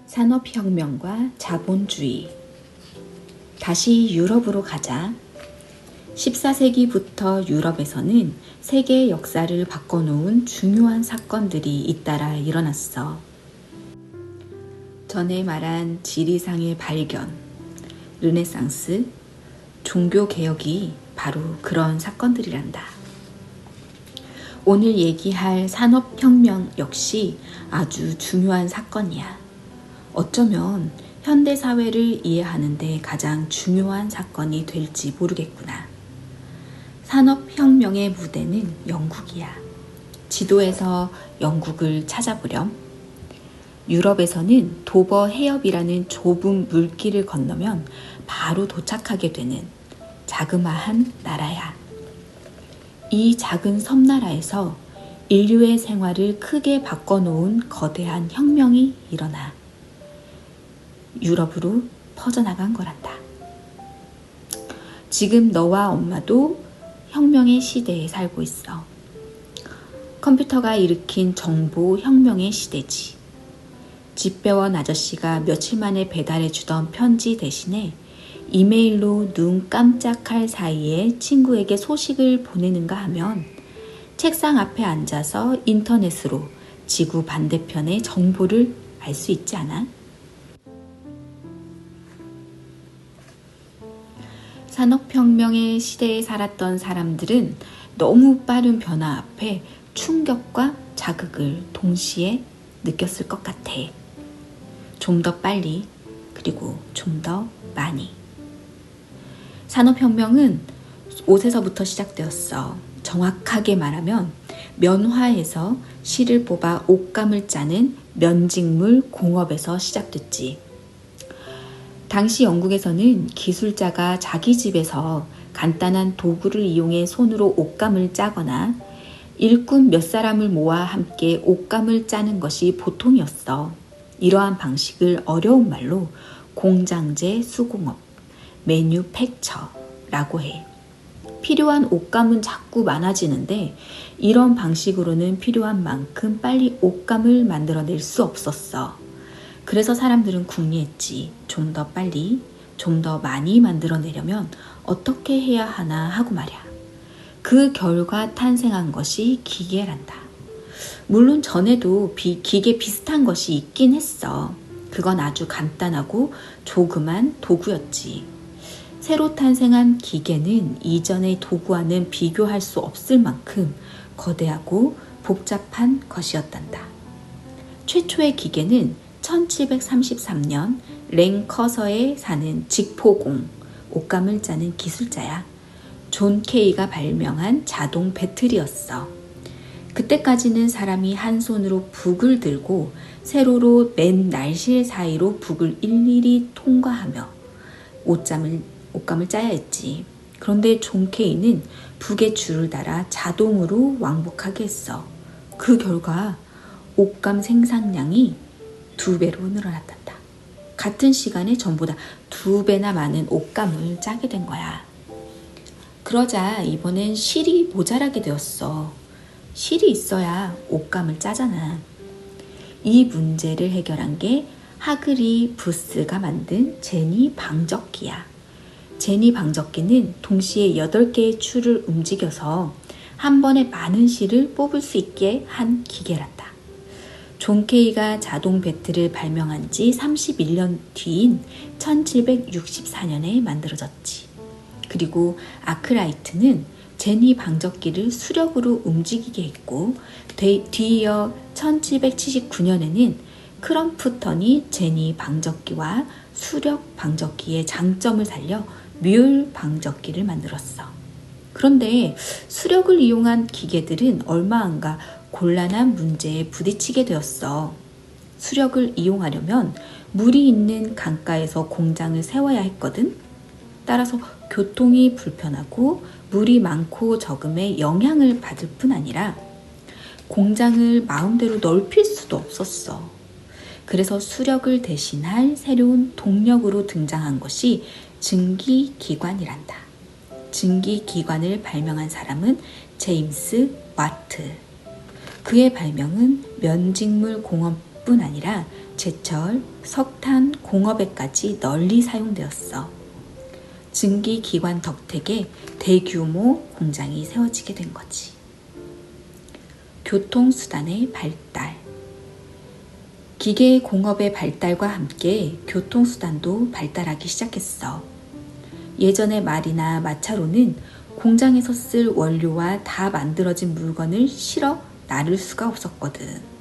산업혁명과 자본주의. 다시 유럽으로 가자. 14세기부터 유럽에서는 세계 역사를 바꿔놓은 중요한 사건들이 잇따라 일어났어. 전에 말한 지리상의 발견, 르네상스, 종교개혁이 바로 그런 사건들이란다. 오늘 얘기할 산업혁명 역시 아주 중요한 사건이야. 어쩌면 현대사회를 이해하는 데 가장 중요한 사건이 될지 모르겠구나. 산업혁명의 무대는 영국이야. 지도에서 영국을 찾아보렴. 유럽에서는 도버 해협이라는 좁은 물길을 건너면 바로 도착하게 되는 자그마한 나라야. 이 작은 섬나라에서 인류의 생활을 크게 바꿔놓은 거대한 혁명이 일어나 유럽으로 퍼져나간 거란다. 지금 너와 엄마도 혁명의 시대에 살고 있어. 컴퓨터가 일으킨 정보 혁명의 시대지. 집배원 아저씨가 며칠 만에 배달해주던 편지 대신에 이메일로 눈 깜짝할 사이에 친구에게 소식을 보내는가 하면 책상 앞에 앉아서 인터넷으로 지구 반대편의 정보를 알 수 있지 않아? 산업혁명의 시대에 살았던 사람들은 너무 빠른 변화 앞에 충격과 자극을 동시에 느꼈을 것 같아. 좀 더 빨리, 그리고 좀 더 많이. 산업혁명은 옷에서부터 시작되었어. 정확하게 말하면 면화에서 실을 뽑아 옷감을 짜는 면직물 공업에서 시작됐지. 당시 영국에서는 기술자가 자기 집에서 간단한 도구를 이용해 손으로 옷감을 짜거나 일꾼 몇 사람을 모아 함께 옷감을 짜는 것이 보통이었어. 이러한 방식을 어려운 말로 공장제 수공업, 매뉴팩처라고 해. 필요한 옷감은 자꾸 많아지는데 이런 방식으로는 필요한 만큼 빨리 옷감을 만들어낼 수 없었어. 그래서 사람들은 궁리했지. 좀 더 빨리, 좀 더 많이 만들어내려면 어떻게 해야 하나 하고 말이야. 그 결과 탄생한 것이 기계란다. 물론 전에도 기계 비슷한 것이 있긴 했어. 그건 아주 간단하고 조그만 도구였지. 새로 탄생한 기계는 이전의 도구와는 비교할 수 없을 만큼 거대하고 복잡한 것이었단다. 최초의 기계는 1733년 랭커서에 사는 직포공, 옷감을 짜는 기술자야. 존 케이가 발명한 자동 배틀이었어. 그때까지는 사람이 한 손으로 북을 들고 세로로 맨 날실 사이로 북을 일일이 통과하며 옷감을 짜야 했지. 그런데 존 케이는 북의 줄을 달아 자동으로 왕복하게 했어. 그 결과 옷감 생산량이 2배로 늘어났단다. 같은 시간에 전보다 2배나 많은 옷감을 짜게 된 거야. 그러자 이번엔 실이 모자라게 되었어. 실이 있어야 옷감을 짜잖아. 이 문제를 해결한 게 하그리 부스가 만든 제니 방적기야. 제니 방적기는 동시에 8개의 줄을 움직여서 한 번에 많은 실을 뽑을 수 있게 한 기계란다. 존 케이가 자동 배틀을 발명한 지 31년 뒤인 1764년에 만들어졌지. 그리고 아크라이트는 제니 방적기를 수력으로 움직이게 했고 뒤이어 1779년에는 크럼프턴이 제니 방적기와 수력 방적기의 장점을 살려 뮬 방적기를 만들었어. 그런데 수력을 이용한 기계들은 얼마 안 가 곤란한 문제에 부딪히게 되었어. 수력을 이용하려면 물이 있는 강가에서 공장을 세워야 했거든. 따라서 교통이 불편하고 물이 많고 적음에 영향을 받을 뿐 아니라 공장을 마음대로 넓힐 수도 없었어. 그래서 수력을 대신할 새로운 동력으로 등장한 것이 증기기관이란다. 증기기관을 발명한 사람은 제임스 와트. 그의 발명은 면직물 공업 가축뿐 아니라 제철, 석탄, 공업에까지 널리 사용되었어. 증기기관 덕택에 대규모 공장이 세워지게 된 거지. 교통수단의 발달. 기계공업의 발달과 함께 교통수단도 발달하기 시작했어. 예전에 말이나 마차로는 공장에서 쓸 원료와 다 만들어진 물건을 실어 나를 수가 없었거든.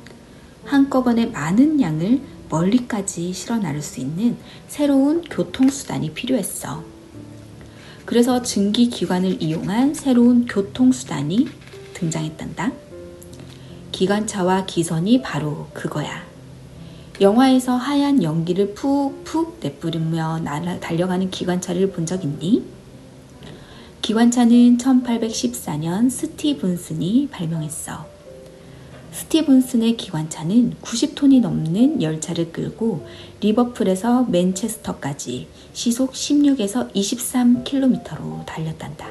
한꺼번에 많은 양을 멀리까지 실어 나를 수 있는 새로운 교통수단이 필요했어. 그래서 증기기관을 이용한 새로운 교통수단이 등장했단다. 기관차와 기선이 바로 그거야. 영화에서 하얀 연기를 푹푹 내뿜으며 달려가는 기관차를 본 적 있니? 기관차는 1814년 스티븐슨이 발명했어. 스티븐슨의 기관차는 90톤이 넘는 열차를 끌고 리버풀에서 맨체스터까지 시속 16에서 23km로 달렸단다.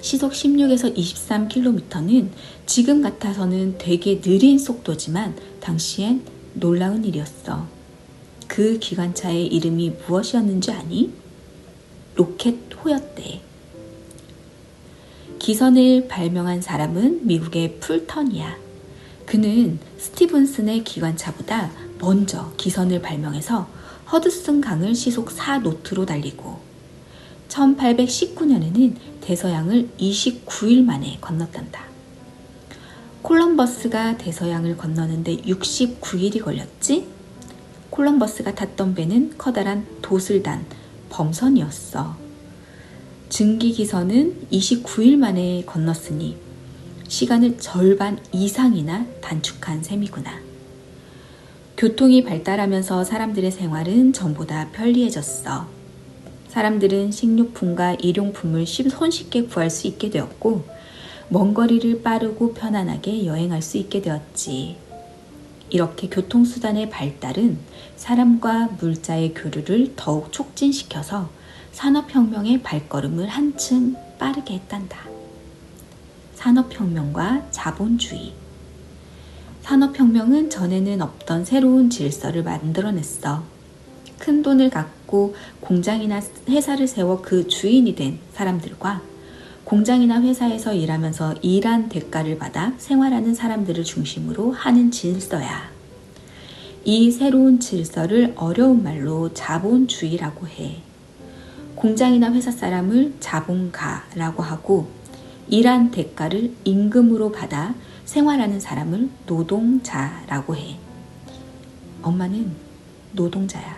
시속 16에서 23km는 지금 같아서는 되게 느린 속도지만 당시엔 놀라운 일이었어. 그 기관차의 이름이 무엇이었는지 아니? 로켓호였대. 기선을 발명한 사람은 미국의 풀턴이야. 그는 스티븐슨의 기관차보다 먼저 기선을 발명해서 허드슨 강을 시속 4노트로 달리고 1819년에는 대서양을 29일 만에 건넜단다. 콜럼버스가 대서양을 건너는데 69일이 걸렸지? 콜럼버스가 탔던 배는 커다란 도슬단 범선이었어. 증기기선은 29일 만에 건넜으니 시간을 절반 이상이나 단축한 셈이구나. 교통이 발달하면서 사람들의 생활은 전보다 편리해졌어. 사람들은 식료품과 일용품을 손쉽게 구할 수 있게 되었고 먼 거리를 빠르고 편안하게 여행할 수 있게 되었지. 이렇게 교통수단의 발달은 사람과 물자의 교류를 더욱 촉진시켜서 산업혁명의 발걸음을 한층 빠르게 했단다. 산업혁명과 자본주의. 산업혁명은 전에는 없던 새로운 질서를 만들어냈어. 큰 돈을 갖고 공장이나 회사를 세워 그 주인이 된 사람들과 공장이나 회사에서 일하면서 일한 대가를 받아 생활하는 사람들을 중심으로 하는 질서야. 이 새로운 질서를 어려운 말로 자본주의라고 해. 공장이나 회사 사람을 자본가라고 하고 일한 대가를 임금으로 받아 생활하는 사람을 노동자라고 해. 엄마는 노동자야.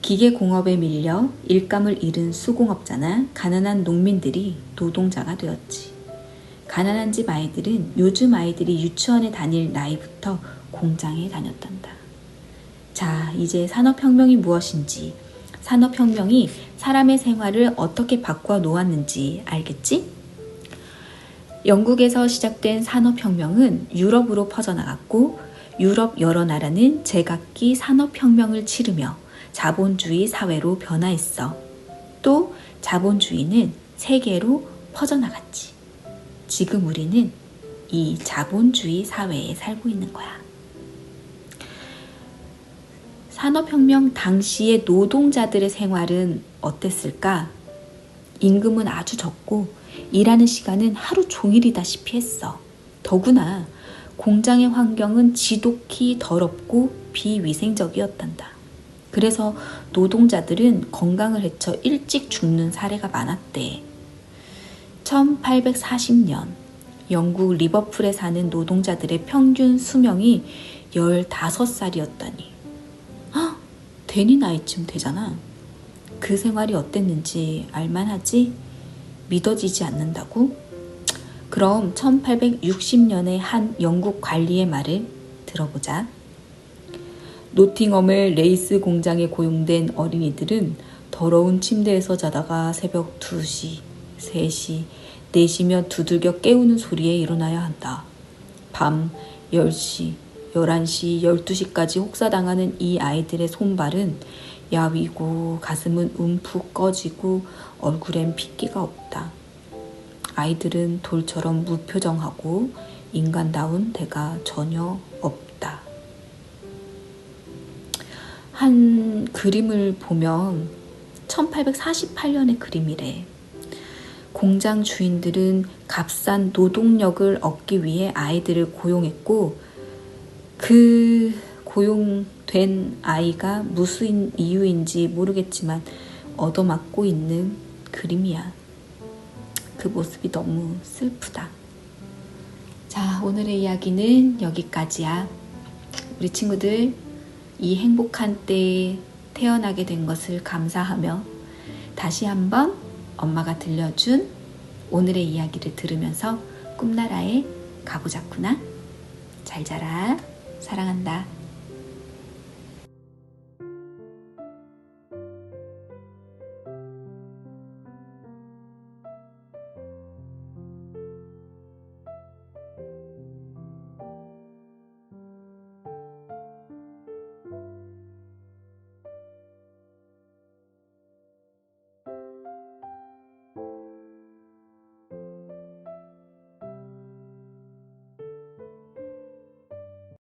기계공업에 밀려 일감을 잃은 수공업자나 가난한 농민들이 노동자가 되었지. 가난한 집 아이들은 요즘 아이들이 유치원에 다닐 나이부터 공장에 다녔단다. 자, 이제 산업혁명이 무엇인지, 산업혁명이 사람의 생활을 어떻게 바꿔 놓았는지 알겠지? 영국에서 시작된 산업혁명은 유럽으로 퍼져나갔고 유럽 여러 나라는 제각기 산업혁명을 치르며 자본주의 사회로 변화했어. 또 자본주의는 세계로 퍼져나갔지. 지금 우리는 이 자본주의 사회에 살고 있는 거야. 산업혁명 당시의 노동자들의 생활은 어땠을까? 임금은 아주 적고 일하는 시간은 하루 종일이다시피 했어. 더구나 공장의 환경은 지독히 더럽고 비위생적이었단다. 그래서 노동자들은 건강을 해쳐 일찍 죽는 사례가 많았대. 1840년 영국 리버풀에 사는 노동자들의 평균 수명이 15살이었다니. 괜히 나이쯤 되잖아. 그 생활이 어땠는지 알만하지? 믿어지지 않는다고? 그럼 1860년의 한 영국 관리의 말을 들어보자. 노팅엄의 레이스 공장에 고용된 어린이들은 더러운 침대에서 자다가 새벽 2시, 3시, 4시면 두들겨 깨우는 소리에 일어나야 한다. 밤 10시, 11시, 12시까지 혹사당하는 이 아이들의 손발은 야위고 가슴은 움푹 꺼지고 얼굴엔 핏기가 없다. 아이들은 돌처럼 무표정하고 인간다운 데가 전혀 없다. 한 그림을 보면 1848년의 그림이래. 공장 주인들은 값싼 노동력을 얻기 위해 아이들을 고용했고, 그 고용된 아이가 무슨 이유인지 모르겠지만 얻어맞고 있는 그림이야. 그 모습이 너무 슬프다. 자, 오늘의 이야기는 여기까지야. 우리 친구들, 이 행복한 때에 태어나게 된 것을 감사하며 다시 한번 엄마가 들려준 오늘의 이야기를 들으면서 꿈나라에 가보자꾸나. 잘 자라. 사랑한다.